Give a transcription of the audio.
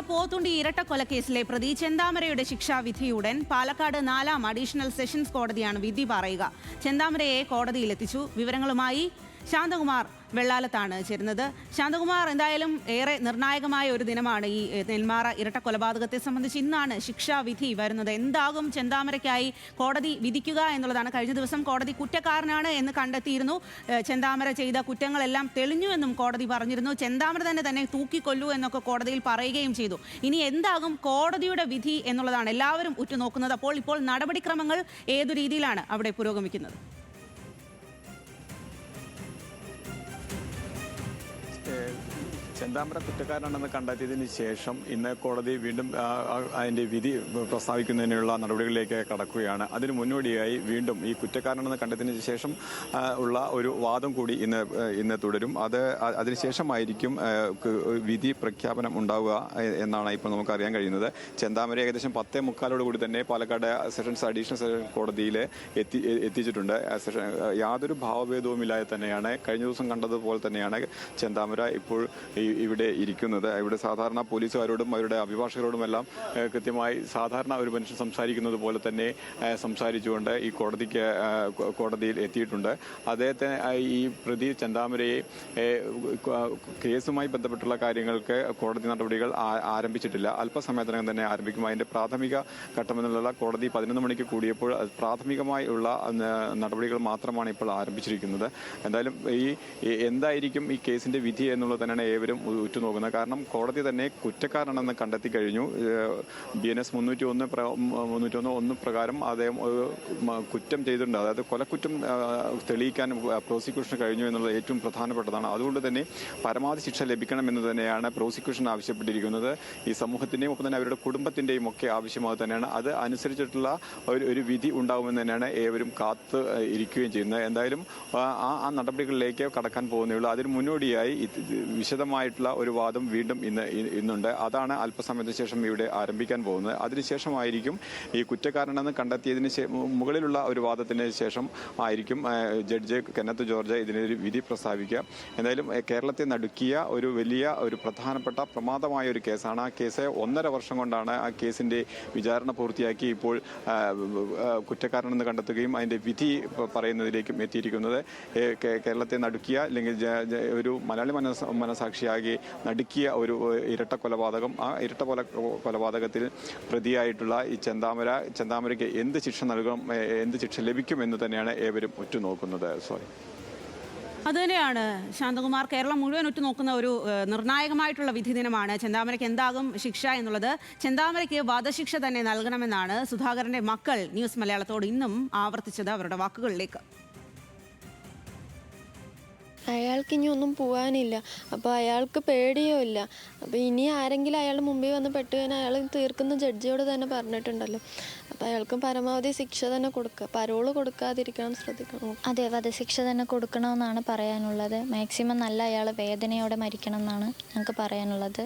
പോത്തുണ്ടി ഇരട്ടക്കൊലക്കേസിലെ പ്രതി ചെന്താമരയുടെ ശിക്ഷാവിധിയുടൻ Palakkad 4ാം additional sessions കോടതിയാണ് വിധി പറയുക. ചെന്താമരയെ കോടതിയിലെത്തിച്ചു. വിവരങ്ങളുമായി ശാന്തകുമാർ വെള്ളാലത്താണ് ചേരുന്നത്. ശാന്തകുമാർ, എന്തായാലും ഏറെ നിർണായകമായ ഒരു ദിനമാണ് ഈ നെന്മാറ ഇരട്ടക്കൊലപാതകത്തെ സംബന്ധിച്ച്. ഇന്നാണ് ശിക്ഷാവിധി വരുന്നത്. എന്താകും ചെന്താമരയ്ക്കായി കോടതി വിധിക്കുക എന്നുള്ളതാണ്. കഴിഞ്ഞ ദിവസം കോടതി കുറ്റക്കാരനാണ് എന്ന് കണ്ടെത്തിയിരുന്നു. ചെന്താമര ചെയ്ത കുറ്റങ്ങളെല്ലാം തെളിഞ്ഞു എന്നും കോടതി പറഞ്ഞിരുന്നു. ചെന്താമര തന്നെ തൂക്കിക്കൊല്ലൂ എന്നൊക്കെ കോടതിയിൽ പറയുകയും ചെയ്തു. ഇനി എന്താകും കോടതിയുടെ വിധി എന്നുള്ളതാണ് എല്ലാവരും ഉറ്റുനോക്കുന്നത്. ഇപ്പോൾ നടപടിക്രമങ്ങൾ ഏതു രീതിയിലാണ് അവിടെ പുരോഗമിക്കുന്നത്? ചെന്താമര കുറ്റക്കാരനാണെന്ന് കണ്ടെത്തിയതിന് ശേഷം ഇന്ന് കോടതി വീണ്ടും അതിന്റെ വിധി പ്രസ്താവിക്കുന്നതിനുള്ള നടപടികളിലേക്ക് കടക്കുകയാണ്. അതിന് മുന്നോടിയായി വീണ്ടും ഈ കുറ്റക്കാരനെന്ന് കണ്ടെത്തിയതിന് ശേഷം ഉള്ള ഒരു വാദം കൂടി ഇന്ന് തുടരും. അതിനുശേഷമായിരിക്കും വിധി പ്രഖ്യാപനം ഉണ്ടാവുക എന്നാണ് ഇപ്പോൾ നമുക്ക് അറിയാൻ കഴിയുന്നത്. ചെന്താമര ഏകദേശം 10:45 തന്നെ പാലക്കാട് സെഷൻസ് അഡീഷണൽ സെഷൻ കോടതിയിൽ എത്തിച്ചിട്ടുണ്ട്. യാതൊരു ഭാവഭേദവുമില്ലാതെ തന്നെയാണ് കഴിഞ്ഞ ദിവസം കണ്ടതുപോലെ തന്നെയാണ് ചെന്താമര ഇപ്പോൾ ഇവിടെ ഇരിക്കുന്നത്. ഇവിടെ സാധാരണ പോലീസുകാരോടും അവരുടെ അഭിഭാഷകരോടുമെല്ലാം കൃത്യമായി സാധാരണ ഒരു മനുഷ്യൻ സംസാരിക്കുന്നത് പോലെ തന്നെ സംസാരിച്ചുകൊണ്ട് ഈ കോടതിയിൽ എത്തിയിട്ടുണ്ട്. അദ്ദേഹത്തെ ഈ പ്രതി ചെന്താമരയെ കേസുമായി ബന്ധപ്പെട്ടുള്ള കാര്യങ്ങൾക്ക് കോടതി നടപടികൾ ആരംഭിച്ചിട്ടില്ല. അല്പസമയത്തിനകം തന്നെ ആരംഭിക്കും. അതിന്റെ പ്രാഥമിക ഘട്ടമെന്നുള്ള കോടതി 11 മണിക്ക് കൂടിയപ്പോൾ പ്രാഥമികമായുള്ള നടപടികൾ മാത്രമാണ് ഇപ്പോൾ ആരംഭിച്ചിരിക്കുന്നത്. എന്തായാലും എന്തായിരിക്കും ഈ കേസിന്റെ വിധി എന്നുള്ളത് തന്നെയാണ് ഏവരും ഉറ്റുനോക്കുന്നത്. കാരണം കോടതി തന്നെ കുറ്റക്കാരനെന്ന് കണ്ടെത്തി കഴിഞ്ഞു. BNS 301 പ്രകാരം അദ്ദേഹം കുറ്റം ചെയ്തിട്ടുണ്ട്. അതായത് കൊലക്കുറ്റം തെളിയിക്കാൻ പ്രോസിക്യൂഷന് കഴിഞ്ഞു എന്നുള്ളത് ഏറ്റവും പ്രധാനപ്പെട്ടതാണ്. അതുകൊണ്ട് തന്നെ പരമാവധി ശിക്ഷ ലഭിക്കണമെന്ന് തന്നെയാണ് പ്രോസിക്യൂഷൻ ആവശ്യപ്പെട്ടിരിക്കുന്നത്. ഈ സമൂഹത്തിന്റെയും ഒപ്പം തന്നെ അവരുടെ കുടുംബത്തിന്റെയും ഒക്കെ ആവശ്യമായി തന്നെയാണ്. അത് അനുസരിച്ചിട്ടുള്ള ഒരു വിധി ഉണ്ടാകുമെന്ന് തന്നെയാണ് ഏവരും കാത്ത് ഇരിക്കുകയും ചെയ്യുന്നത്. എന്തായാലും ആ നടപടികളിലേക്ക് കടക്കാൻ പോകുന്നേയുള്ളൂ. അതിന് മുന്നോടിയായി വിശദമായിട്ടുള്ള ഒരു വാദം വീണ്ടും ഇന്നുണ്ട്. അതാണ് അല്പസമയത്തിന് ശേഷം ഇവിടെ ആരംഭിക്കാൻ പോകുന്നത്. അതിനുശേഷമായിരിക്കും ഈ കുറ്റക്കാരനെന്ന് കണ്ടെത്തിയതിന് മുകളിലുള്ള ഒരു വാദത്തിന് ശേഷം ആയിരിക്കും ജഡ്ജ് കെന്നത്ത് ജോർജ് ഇതിനൊരു വിധി പ്രസ്താവിക്കുക. എന്തായാലും കേരളത്തെ നടുക്കിയ ഒരു വലിയ ഒരു പ്രധാനപ്പെട്ട പ്രമാദമായ ഒരു കേസാണ്. ആ കേസ് 1.5 വർഷം കൊണ്ടാണ് ആ കേസിന്റെ വിചാരണ പൂർത്തിയാക്കി ഇപ്പോൾ കുറ്റക്കാരനെന്ന് കണ്ടെത്തുകയും അതിന്റെ വിധി പറയുന്നതിലേക്കും എത്തിയിരിക്കുന്നത്. കേരളത്തെ നടുക്കിയ അല്ലെങ്കിൽ ഒരു മലയാളി മനസാക്ഷിയാകെ നടുക്കിയ ഒരു ഇരട്ട കൊലപാതകം. ആ ഇരട്ട കൊലപാതകത്തിൽ പ്രതിയായിട്ടുള്ള ഈ ചെന്താമരയ്ക്ക് എന്ത് ശിക്ഷ നൽകണം, എന്ത് ശിക്ഷ ലഭിക്കും എന്ന് തന്നെയാണ് ഏവരും ഉറ്റുനോക്കുന്നത്. അതുതന്നെയാണ് ശാന്തകുമാർ. കേരളം മുഴുവൻ ഉറ്റുനോക്കുന്ന ഒരു നിർണായകമായിട്ടുള്ള വിധി ദിനമാണ്. ചെന്താമരയ്ക്ക് എന്താകും ശിക്ഷ എന്നുള്ളത്. ചെന്താമരയ്ക്ക് വധശിക്ഷ തന്നെ നൽകണമെന്നാണ് സുധാകരന്റെ മക്കൾ ന്യൂസ് മലയാളത്തോട് ഇന്നും ആവർത്തിച്ചത്. അവരുടെ വാക്കുകളിലേക്ക്. അയാൾക്ക് ഇനി ഒന്നും പോകാനില്ല. അപ്പോൾ അയാൾക്ക് പേടിയോ ഇല്ല. അപ്പോൾ ഇനി ആരെങ്കിലും അയാളുടെ മുമ്പിൽ വന്ന് പെട്ട് കഴിഞ്ഞാൽ അയാൾ തീർക്കുന്ന ജഡ്ജിയോട് തന്നെ പറഞ്ഞിട്ടുണ്ടല്ലോ. അപ്പോൾ അയാൾക്ക് പരമാവധി ശിക്ഷ തന്നെ കൊടുക്കുക, പരോള് കൊടുക്കാതിരിക്കണം ശ്രദ്ധിക്കണം. അതെ, വധശിക്ഷ തന്നെ കൊടുക്കണമെന്നാണ് പറയാനുള്ളത്. മാക്സിമം നല്ല അയാൾ വേദനയോടെ മരിക്കണം എന്നാണ് ഞങ്ങൾക്ക് പറയാനുള്ളത്.